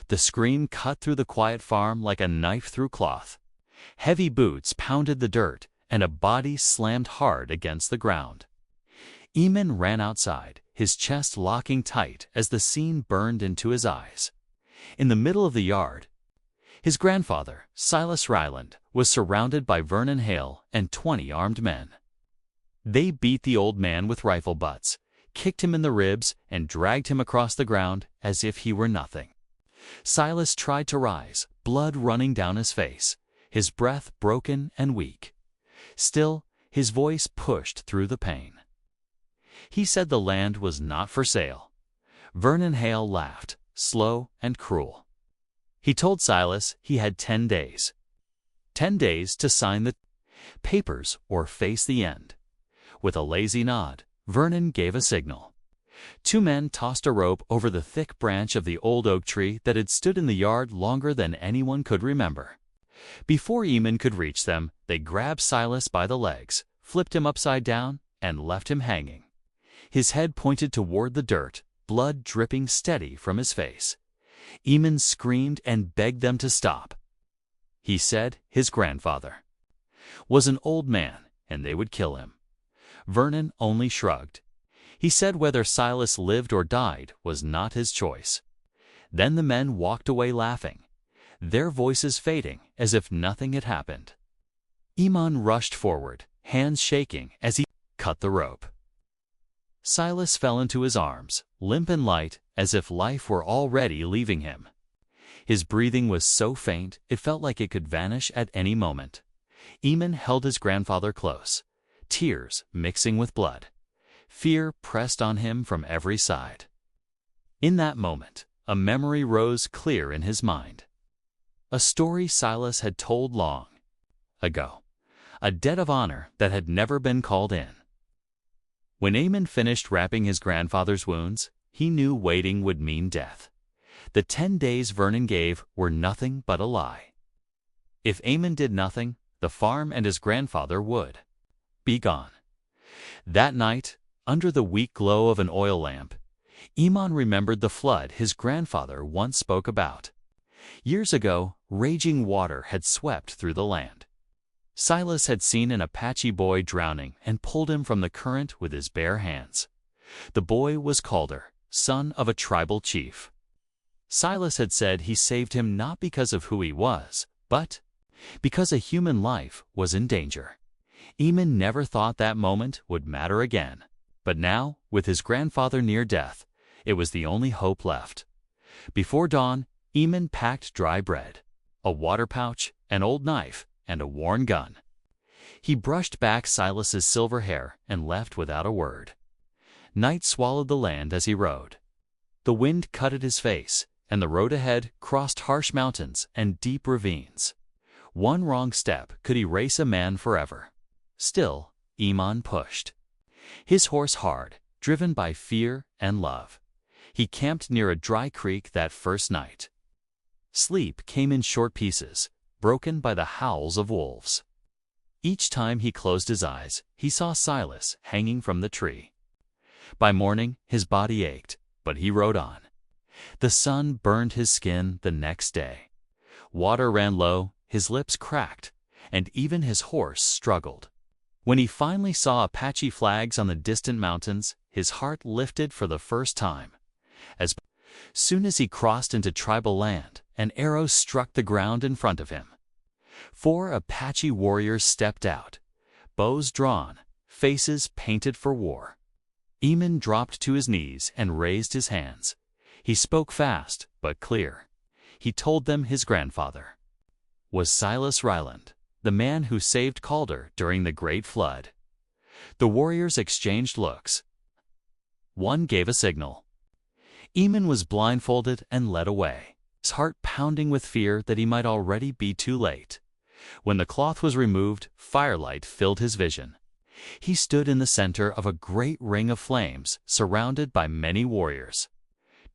The scream cut through the quiet farm like a knife through cloth. Heavy boots pounded the dirt, and a body slammed hard against the ground. Eamon ran outside, his chest locking tight as the scene burned into his eyes. In the middle of the yard, his grandfather, Silas Ryland, was surrounded by Vernon Hale and 20 armed men. They beat the old man with rifle butts, kicked him in the ribs, and dragged him across the ground as if he were nothing. Silas tried to rise, blood running down his face, his breath broken and weak. Still, his voice pushed through the pain. He said the land was not for sale. Vernon Hale laughed, slow and cruel. He told Silas he had 10 days. 10 days to sign the papers or face the end. With a lazy nod, Vernon gave a signal. 2 men tossed a rope over the thick branch of the old oak tree that had stood in the yard longer than anyone could remember. Before Eamon could reach them, they grabbed Silas by the legs, flipped him upside down, and left him hanging. His head pointed toward the dirt, blood dripping steady from his face. Eamon screamed and begged them to stop. He said his grandfather was an old man and they would kill him. Vernon only shrugged. He said whether Silas lived or died was not his choice. Then the men walked away laughing, their voices fading as if nothing had happened. Eamon rushed forward, hands shaking as he cut the rope. Silas fell into his arms, limp and light, as if life were already leaving him. His breathing was so faint it felt like it could vanish at any moment. Eamon held his grandfather close, tears mixing with blood. Fear pressed on him from every side. In that moment, a memory rose clear in his mind. A story Silas had told long ago, a debt of honor that had never been called in. When Eamon finished wrapping his grandfather's wounds, he knew waiting would mean death. The 10 days Vernon gave were nothing but a lie. If Eamon did nothing, the farm and his grandfather would be gone. That night, under the weak glow of an oil lamp, Eamon remembered the flood his grandfather once spoke about. Years ago, raging water had swept through the land. Silas had seen an Apache boy drowning and pulled him from the current with his bare hands. The boy was Calder, son of a tribal chief. Silas had said he saved him not because of who he was, but because a human life was in danger. Eamon never thought that moment would matter again, but now, with his grandfather near death, it was the only hope left. Before dawn, Eamon packed dry bread, a water pouch, an old knife, and a worn gun. He brushed back Silas's silver hair and left without a word. Night swallowed the land as he rode. The wind cut at his face, and the road ahead crossed harsh mountains and deep ravines. One wrong step could erase a man forever. Still, Eamon pushed. His horse hard, driven by fear and love. He camped near a dry creek that first night. Sleep came in short pieces, broken by the howls of wolves. Each time he closed his eyes, he saw Silas hanging from the tree. By morning, his body ached, but he rode on. The sun burned his skin the next day. Water ran low, his lips cracked, and even his horse struggled. When he finally saw Apache flags on the distant mountains, his heart lifted for the first time. As soon as he crossed into tribal land, an arrow struck the ground in front of him. 4 Apache warriors stepped out, bows drawn, faces painted for war. Eamon dropped to his knees and raised his hands. He spoke fast but clear. He told them his grandfather was Silas Ryland, the man who saved Calder during the Great Flood. The warriors exchanged looks. One gave a signal. Eamon was blindfolded and led away, his heart pounding with fear that he might already be too late. When the cloth was removed, firelight filled his vision. He stood in the center of a great ring of flames, surrounded by many warriors.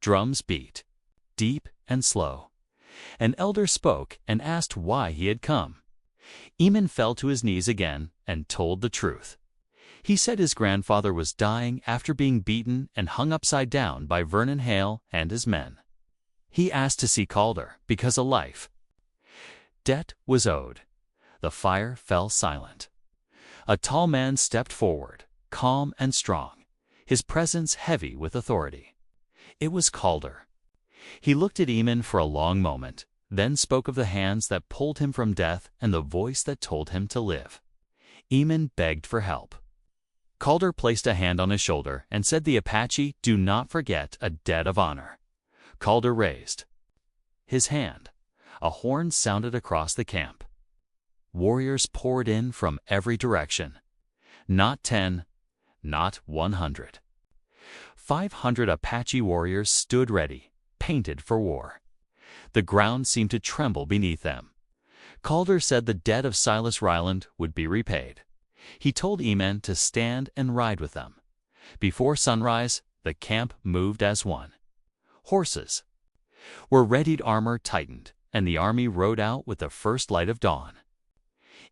Drums beat, deep and slow. An elder spoke and asked why he had come. Eamon fell to his knees again and told the truth. He said his grandfather was dying after being beaten and hung upside down by Vernon Hale and his men. He asked to see Calder because a life debt was owed. The fire fell silent. A tall man stepped forward, calm and strong, his presence heavy with authority. It was Calder. He looked at Eamon for a long moment, then spoke of the hands that pulled him from death and the voice that told him to live. Eamon begged for help. Calder placed a hand on his shoulder and said, "The Apache do not forget a debt of honor." Calder raised his hand. A horn sounded across the camp. Warriors poured in from every direction. Not 10, not 100. 500 Apache warriors stood ready, painted for war. The ground seemed to tremble beneath them. Calder said the debt of Silas Ryland would be repaid. He told Eamon to stand and ride with them. Before sunrise, the camp moved as one. Horses were readied, armor tightened, and the army rode out with the first light of dawn.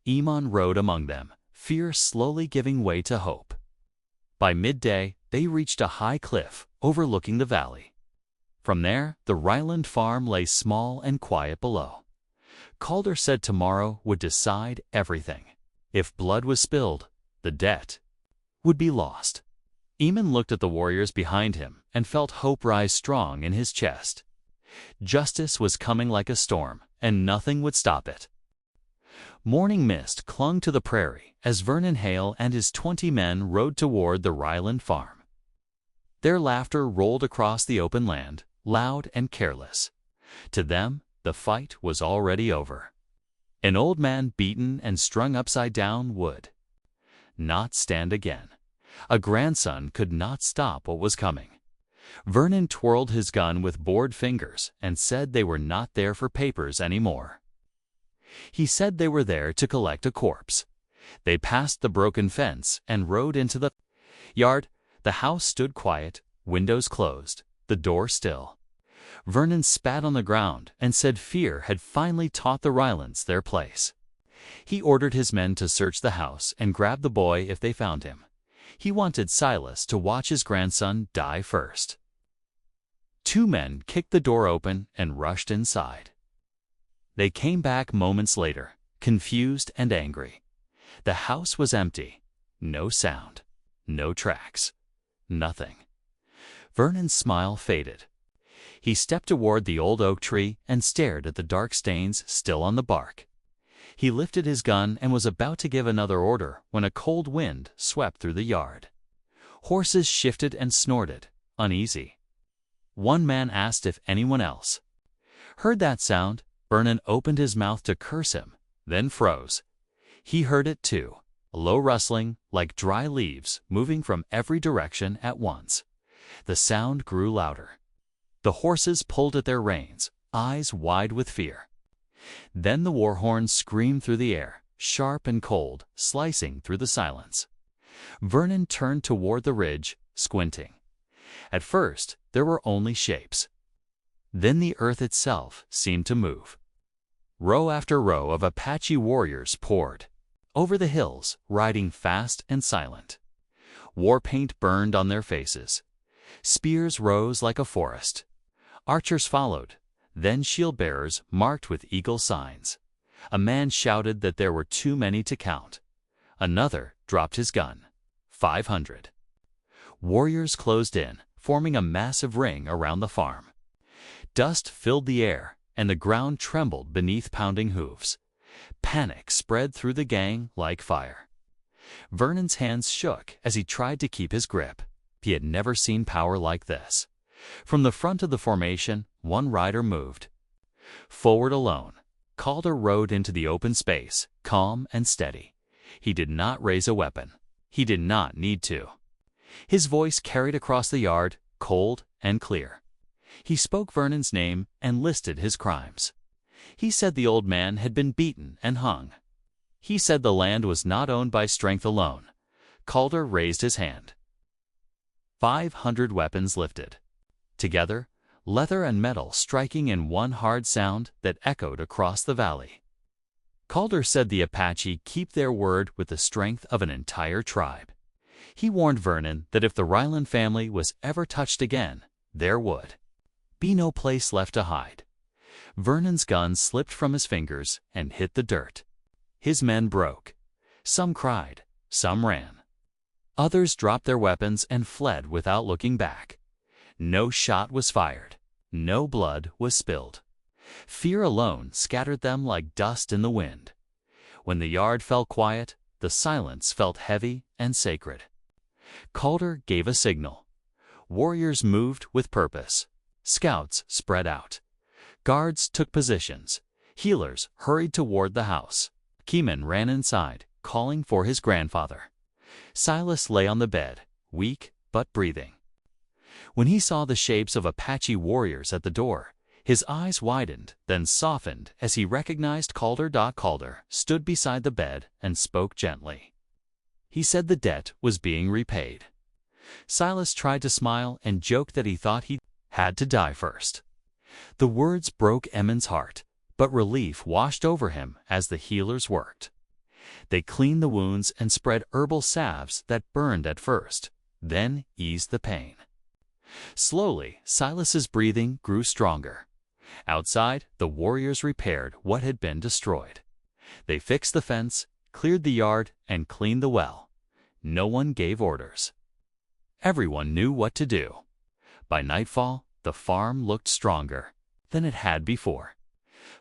Eamon rode among them, fear slowly giving way to hope. By midday, they reached a high cliff overlooking the valley. From there, the Ryland farm lay small and quiet below. Calder said tomorrow would decide everything. If blood was spilled, the debt would be lost. Eamon looked at the warriors behind him and felt hope rise strong in his chest. Justice was coming like a storm, and nothing would stop it. Morning mist clung to the prairie as Vernon Hale and his 20 men rode toward the Ryland farm. Their laughter rolled across the open land, loud and careless. To them, the fight was already over. An old man beaten and strung upside down would not stand again. A grandson could not stop what was coming. Vernon twirled his gun with bored fingers and said they were not there for papers anymore. He said they were there to collect a corpse. They passed the broken fence and rode into the yard. The house stood quiet, windows closed, the door still. Vernon spat on the ground and said fear had finally taught the Rylands their place. He ordered his men to search the house and grab the boy if they found him. He wanted Silas to watch his grandson die first. 2 men kicked the door open and rushed inside. They came back moments later, confused and angry. The house was empty. No sound, no tracks, nothing. Vernon's smile faded. He stepped toward the old oak tree and stared at the dark stains still on the bark. He lifted his gun and was about to give another order when a cold wind swept through the yard. Horses shifted and snorted, uneasy. One man asked if anyone else heard that sound. Vernon opened his mouth to curse him, then froze. He heard it too, a low rustling like dry leaves moving from every direction at once. The sound grew louder. The horses pulled at their reins, eyes wide with fear. Then the war horn screamed through the air, sharp and cold, slicing through the silence. Vernon turned toward the ridge, squinting. At first, there were only shapes. Then the earth itself seemed to move. Row after row of Apache warriors poured over the hills, riding fast and silent. War paint burned on their faces. Spears rose like a forest. Archers followed, then shield-bearers marked with eagle signs. A man shouted that there were too many to count. Another dropped his gun. 500. Warriors closed in, forming a massive ring around the farm. Dust filled the air, and the ground trembled beneath pounding hooves. Panic spread through the gang like fire. Vernon's hands shook as he tried to keep his grip. He had never seen power like this. From the front of the formation, one rider moved forward alone. Calder rode into the open space, calm and steady. He did not raise a weapon. He did not need to. His voice carried across the yard, cold and clear. He spoke Vernon's name and listed his crimes. He said the old man had been beaten and hung. He said the land was not owned by strength alone. Calder raised his hand. 500 weapons lifted. Together, leather and metal striking in one hard sound that echoed across the valley. Calder said the Apache keep their word with the strength of an entire tribe. He warned Vernon that if the Ryland family was ever touched again, there would be no place left to hide. Vernon's gun slipped from his fingers and hit the dirt. His men broke. Some cried, some ran. Others dropped their weapons and fled without looking back. No shot was fired. No blood was spilled. Fear alone scattered them like dust in the wind. When the yard fell quiet, the silence felt heavy and sacred. Calder gave a signal. Warriors moved with purpose. Scouts spread out. Guards took positions. Healers hurried toward the house. Keeman ran inside, calling for his grandfather. Silas lay on the bed, weak but breathing. When he saw the shapes of Apache warriors at the door, his eyes widened, then softened as he recognized Calder. Calder stood beside the bed and spoke gently. He said the debt was being repaid. Silas tried to smile and joked that he thought he had to die first. The words broke Eamon's heart, but relief washed over him as the healers worked. They cleaned the wounds and spread herbal salves that burned at first, then eased the pain. Slowly, Silas's breathing grew stronger. Outside, the warriors repaired what had been destroyed. They fixed the fence, cleared the yard, and cleaned the well. No one gave orders. Everyone knew what to do. By nightfall, the farm looked stronger than it had before.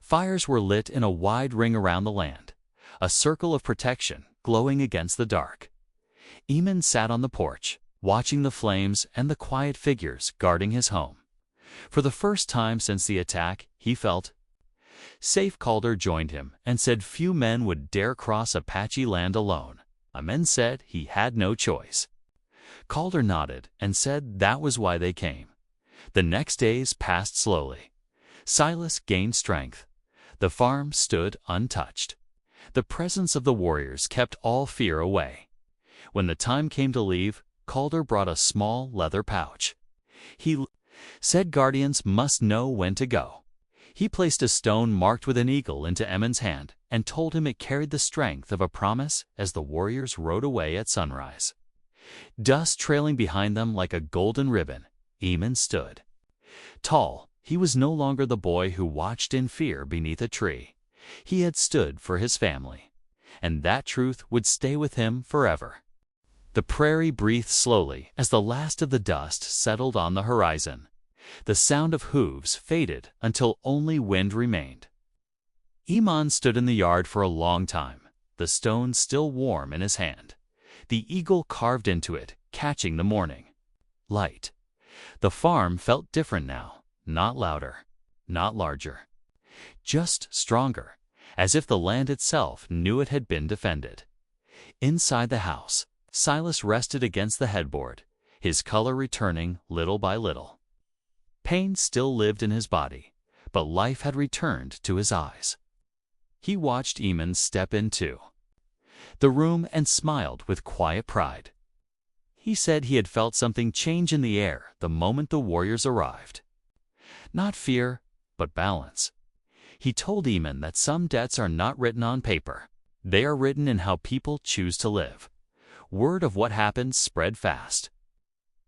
Fires were lit in a wide ring around the land, a circle of protection glowing against the dark. Eamon sat on the porch, watching the flames and the quiet figures guarding his home. For the first time since the attack, he felt safe. Calder joined him and said few men would dare cross Apache land alone. Eamon said he had no choice. Calder nodded and said that was why they came. The next days passed slowly. Silas gained strength. The farm stood untouched. The presence of the warriors kept all fear away. When the time came to leave, Calder brought a small leather pouch. He said guardians must know when to go. He placed a stone marked with an eagle into Eamon's hand and told him it carried the strength of a promise as the warriors rode away at sunrise. Dust trailing behind them like a golden ribbon, Eamon stood. Tall, he was no longer the boy who watched in fear beneath a tree. He had stood for his family, and that truth would stay with him forever. The prairie breathed slowly as the last of the dust settled on the horizon. The sound of hooves faded until only wind remained. Eamon stood in the yard for a long time, the stone still warm in his hand. The eagle carved into it, catching the morning light. The farm felt different now, not louder, not larger, just stronger, as if the land itself knew it had been defended. Inside the house, Silas rested against the headboard, his color returning little by little. Pain still lived in his body, but life had returned to his eyes. He watched Eamon step into the room and smiled with quiet pride. He said he had felt something change in the air the moment the warriors arrived. Not fear, but balance. He told Eamon that some debts are not written on paper. They are written in how people choose to live. Word of what happened spread fast.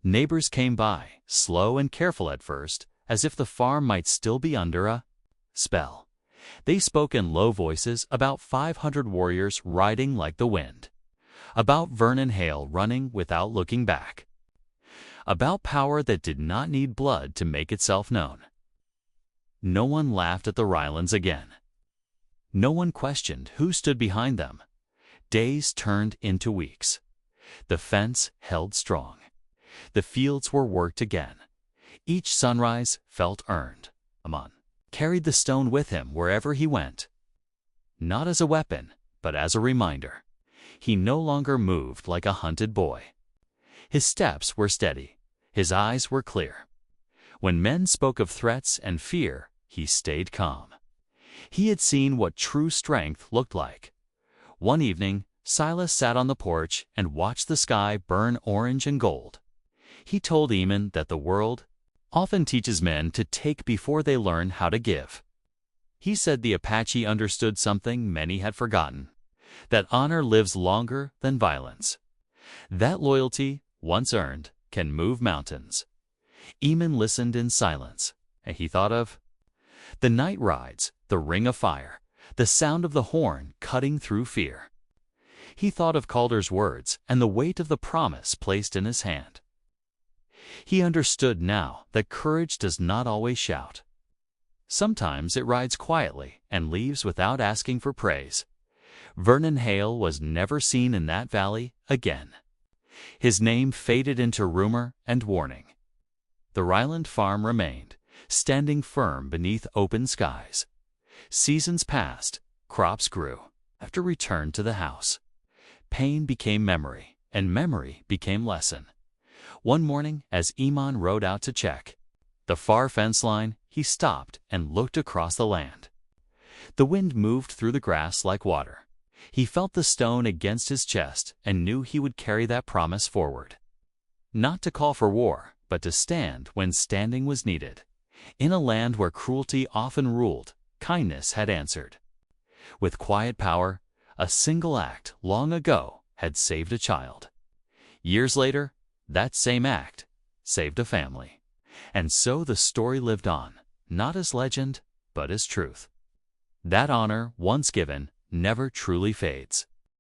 Neighbors came by, slow and careful at first, as if the farm might still be under a spell. They spoke in low voices about 500 warriors riding like the wind, about Vernon Hale running without looking back, about power that did not need blood to make itself known. No one laughed at the Rylands again. No one questioned who stood behind them. Days turned into weeks. The fence held strong. The fields were worked again. Each sunrise felt earned. Eamon carried the stone with him wherever he went. Not as a weapon, but as a reminder. He no longer moved like a hunted boy. His steps were steady. His eyes were clear. When men spoke of threats and fear, he stayed calm. He had seen what true strength looked like. One evening, Silas sat on the porch and watched the sky burn orange and gold. He told Eamon that the world often teaches men to take before they learn how to give. He said the Apache understood something many had forgotten, that honor lives longer than violence. That loyalty, once earned, can move mountains. Eamon listened in silence. And he thought of the night rides, the ring of fire, the sound of the horn cutting through fear. He thought of Calder's words and the weight of the promise placed in his hand. He understood now that courage does not always shout. Sometimes it rides quietly and leaves without asking for praise. Vernon Hale was never seen in that valley again. His name faded into rumor and warning. The Ryland farm remained, standing firm beneath open skies. Seasons passed, crops grew. After returned to the house, pain became memory, and memory became lesson. One morning, as Iman rode out to check the far fence line, he stopped and looked across the land. The wind moved through the grass like water. He felt the stone against his chest and knew he would carry that promise forward. Not to call for war, but to stand when standing was needed. In a land where cruelty often ruled, kindness had answered. With quiet power, a single act long ago had saved a child. Years later, that same act saved a family. And so the story lived on, not as legend, but as truth. That honor, once given, never truly fades.